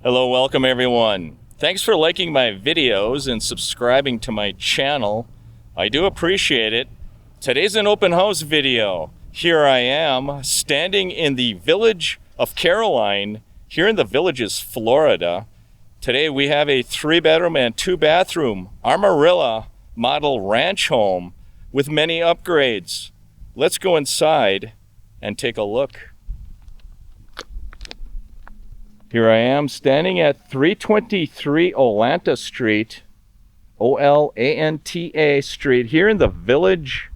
Hello, welcome everyone. Thanks for liking my videos and subscribing to my channel. I do appreciate it. Today's an open house video. Here I am standing in the village of Caroline, here in the Villages, Florida. Today we have a 3-bedroom and 2-bathroom Amarilla model ranch home with many upgrades. Let's go inside and take a look. Here I am standing at 323 Olanta Street, Olanta Street, here in the village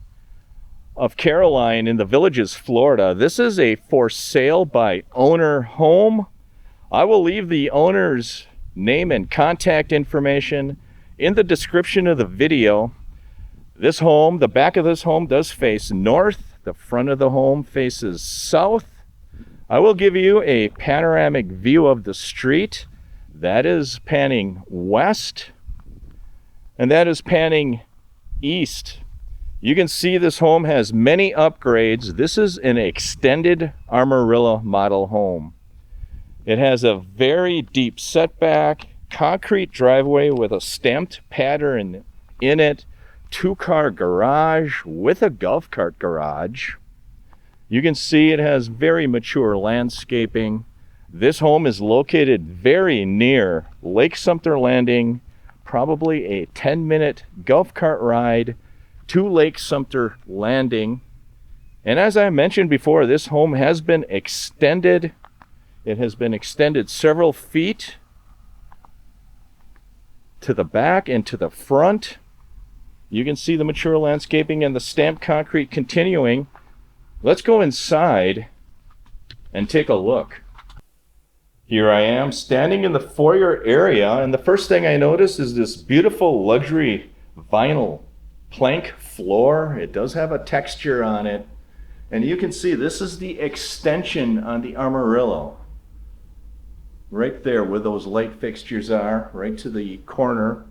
of Caroline in the Villages, Florida. This is a for sale by owner home. I will leave the owner's name and contact information in the description of the video. This home, the back of this home does face north. The front of the home faces south. I will give you a panoramic view of the street. That is panning west, and that is panning east. You can see this home has many upgrades. This is an extended Amarilla model home. It has a very deep setback, concrete driveway with a stamped pattern in it, 2-car garage with a golf cart garage. You can see it has very mature landscaping. This home is located very near Lake Sumter Landing, probably a 10-minute golf cart ride to Lake Sumter Landing. And as I mentioned before, this home has been extended. It has been extended several feet to the back and to the front. You can see the mature landscaping and the stamped concrete continuing. Let's go inside and take a look. Here I am standing in the foyer area, and the first thing I notice is this beautiful luxury vinyl plank floor. It does have a texture on it, and you can see this is the extension on the Amarilla. Right there where those light fixtures are, right to the corner.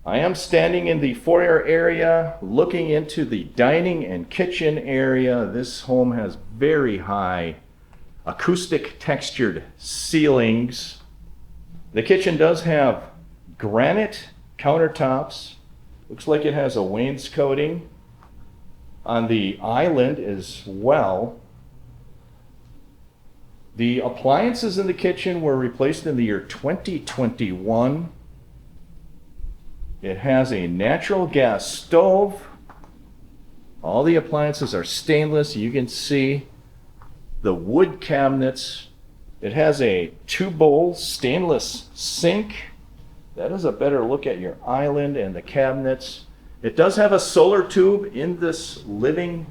I am standing in the foyer area looking into the dining and kitchen area. This home has very high acoustic textured ceilings. The kitchen does have granite countertops. Looks like it has a wainscoting on the island as well. The appliances in the kitchen were replaced in the year 2021. It has a natural gas stove. All the appliances are stainless. You can see the wood cabinets. It has a 2-bowl stainless sink. That is a better look at your island and the cabinets. It does have a solar tube in this living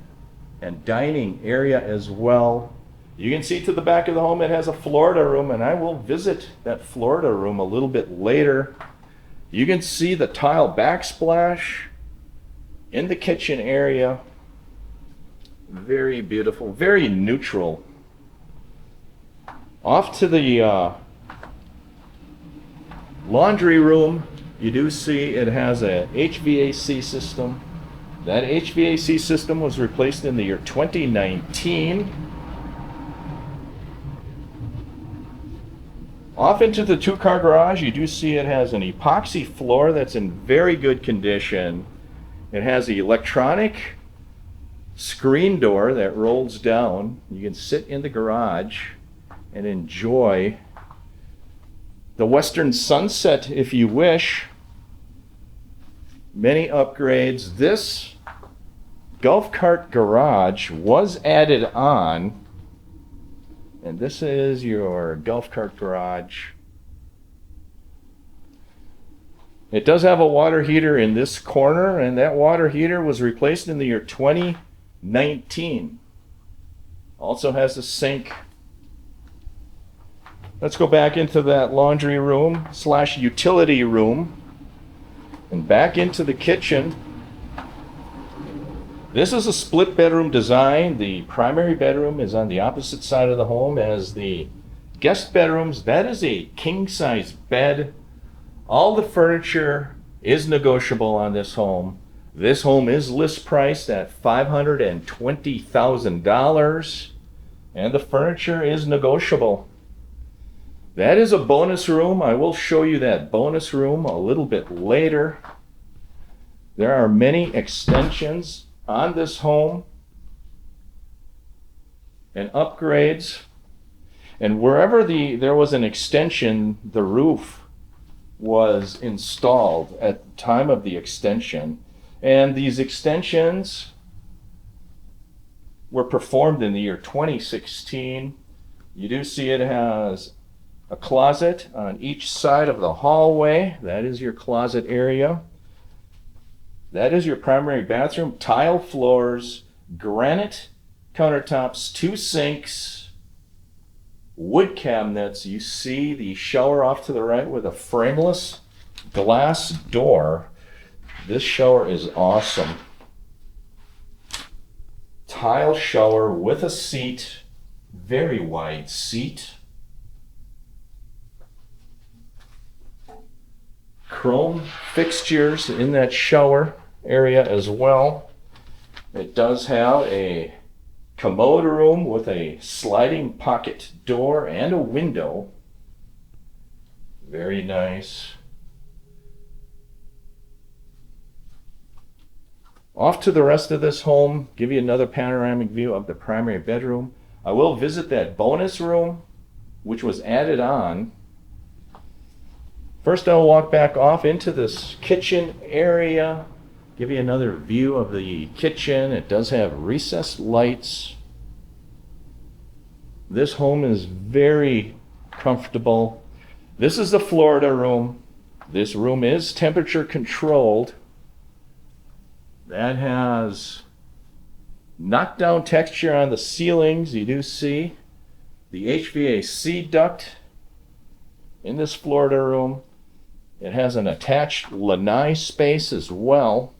and dining area as well. You can see to the back of the home it has a Florida room, and I will visit that Florida room a little bit later. You can see the tile backsplash in the kitchen area. Very beautiful, very neutral. Off to the laundry room, you do see it has a HVAC system. That HVAC system was replaced in the year 2019. Off into the 2-car garage, you do see it has an epoxy floor that's in very good condition. It has the electronic screen door that rolls down. You can sit in the garage and enjoy the western sunset if you wish. Many upgrades. This golf cart garage was added on. And this is your golf cart garage. It does have a water heater in this corner, and that water heater was replaced in the year 2019. Also has a sink. Let's go back into that laundry room / utility room and back into the kitchen. This is a split bedroom design. The primary bedroom is on the opposite side of the home as the guest bedrooms. That is a king size bed. All the furniture is negotiable on this home. This home is list priced at $520,000, and the furniture is negotiable. That is a bonus room. I will show you that bonus room a little bit later. There are many extensions on this home and upgrades. And wherever there was an extension, the roof was installed at the time of the extension. And these extensions were performed in the year 2016. You do see it has a closet on each side of the hallway. That is your closet area. That is your primary bathroom. Tile floors, granite countertops, 2 sinks, wood cabinets. You see the shower off to the right with a frameless glass door. This shower is awesome. Tile shower with a seat, very wide seat. Chrome fixtures in that shower area as well. It does have a commode room with a sliding pocket door and a window. Very nice. Off to the rest of this home, give you another panoramic view of the primary bedroom. I will visit that bonus room, which was added on. First, I'll walk back off into this kitchen area, give you another view of the kitchen. It does have recessed lights. This home is very comfortable. This is the Florida room. This room is temperature controlled. That has knockdown texture on the ceilings. You do see the HVAC duct in this Florida room. It has an attached lanai space as well.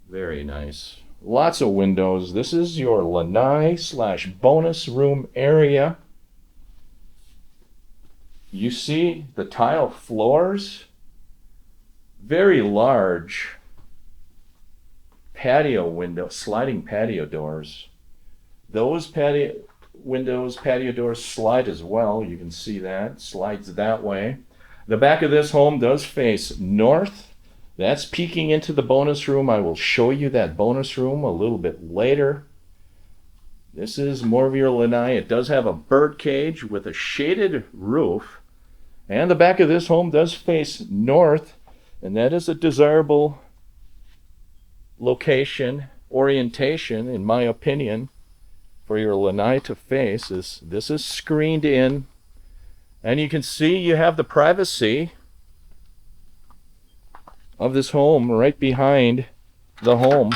Very nice. Lots of windows. This is your lanai / bonus room area. You see the tile floors. Very large patio window, sliding patio doors. Those patio doors slide as well. You can see that, slides that way. The back of this home does face north. That's peeking into the bonus room. I will show you that bonus room a little bit later. This is more of your lanai. It does have a bird cage with a shaded roof. And the back of this home does face north. And that is a desirable location, orientation, in my opinion, for your lanai to face. This is screened in. And you can see you have the privacy of this home right behind the home.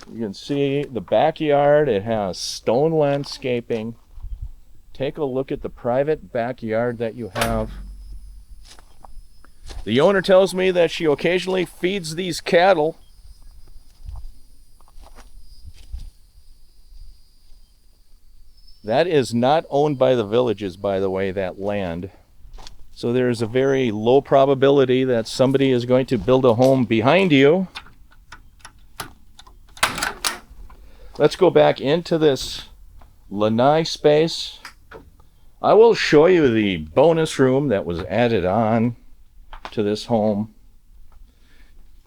You can see the backyard. It has stone landscaping. Take a look at the private backyard that you have. The owner tells me that she occasionally feeds these cattle. That is not owned by the villages, by the way, that land. So there's a very low probability that somebody is going to build a home behind you. Let's go back into this lanai space. I will show you the bonus room that was added on to this home.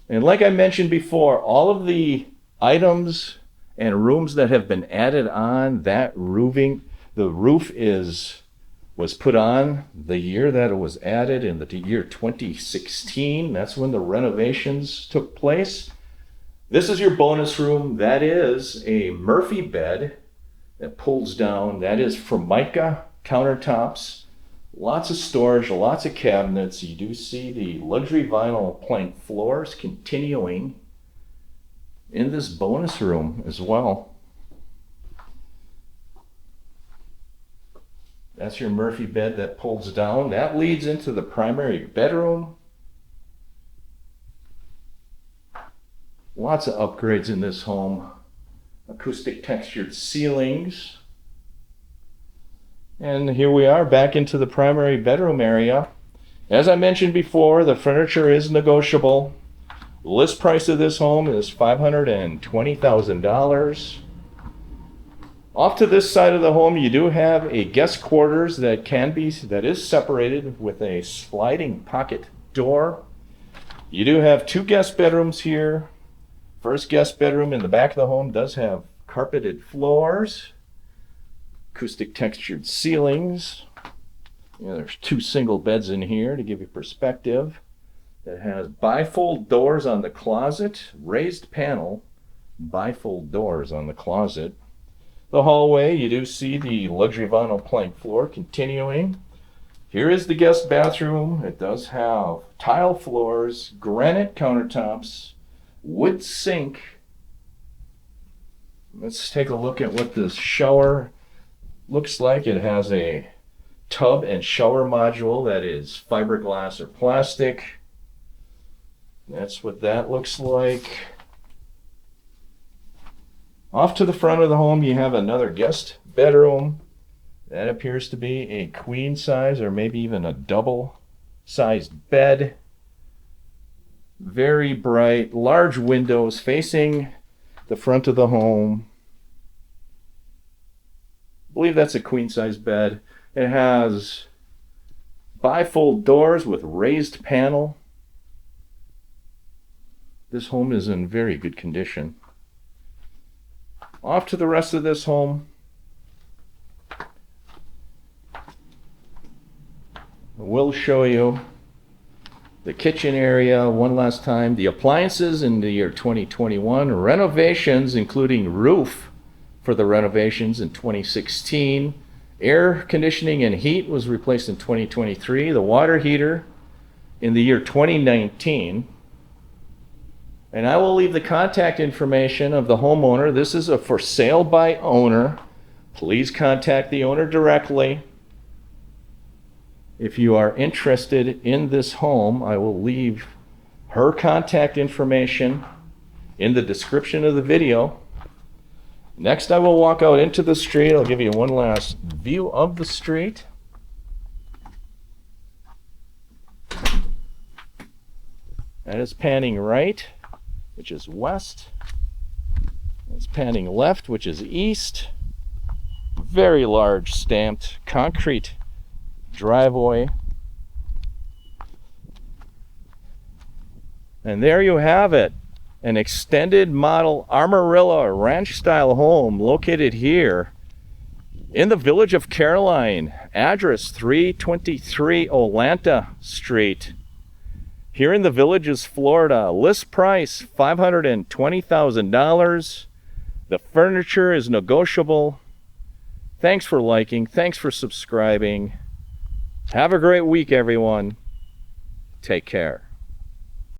And like I mentioned before, all of the items and rooms that have been added on, that roofing, the roof was put on the year that it was added, in the year 2016. That's when the renovations took place. This is your bonus room. That is a Murphy bed that pulls down. That is Formica countertops. Lots of storage, lots of cabinets. You do see the luxury vinyl plank floors continuing in this bonus room as well. That's your Murphy bed that pulls down. That leads into the primary bedroom. Lots of upgrades in this home. Acoustic textured ceilings. And here we are back into the primary bedroom area. As I mentioned before, the furniture is negotiable. List price of this home is $520,000. Off to this side of the home, you do have a guest quarters that is separated with a sliding pocket door. You do have 2 guest bedrooms here. First guest bedroom in the back of the home does have carpeted floors, acoustic textured ceilings. There's 2 single beds in here to give you perspective. It has bifold doors on the closet, raised panel, bifold doors on the closet. The hallway, you do see the luxury vinyl plank floor continuing. Here is the guest bathroom. It does have tile floors, granite countertops, wood sink. Let's take a look at what this shower looks like. It has a tub and shower module that is fiberglass or plastic. That's what that looks like. Off to the front of the home, you have another guest bedroom. That appears to be a queen size or maybe even a double sized bed. Very bright, large windows facing the front of the home. I believe that's a queen size bed. It has bifold doors with raised panel. This home is in very good condition. Off to the rest of this home. We'll show you the kitchen area one last time. The appliances in the year 2021. Renovations, including roof for the renovations in 2016. Air conditioning and heat was replaced in 2023. The water heater in the year 2019. And I will leave the contact information of the homeowner. This is a for sale by owner. Please contact the owner directly. If you are interested in this home, I will leave her contact information in the description of the video. Next, I will walk out into the street. I'll give you one last view of the street. That is panning right, which is west. It's panning left, which is east. Very large stamped concrete driveway. And there you have it. An extended model Amarilla ranch style home located here in the village of Caroline. Address 323 Olanta Street. Here in the Villages, Florida. List price $520,000. The furniture is negotiable. Thanks for liking. Thanks for subscribing. Have a great week, everyone. Take care.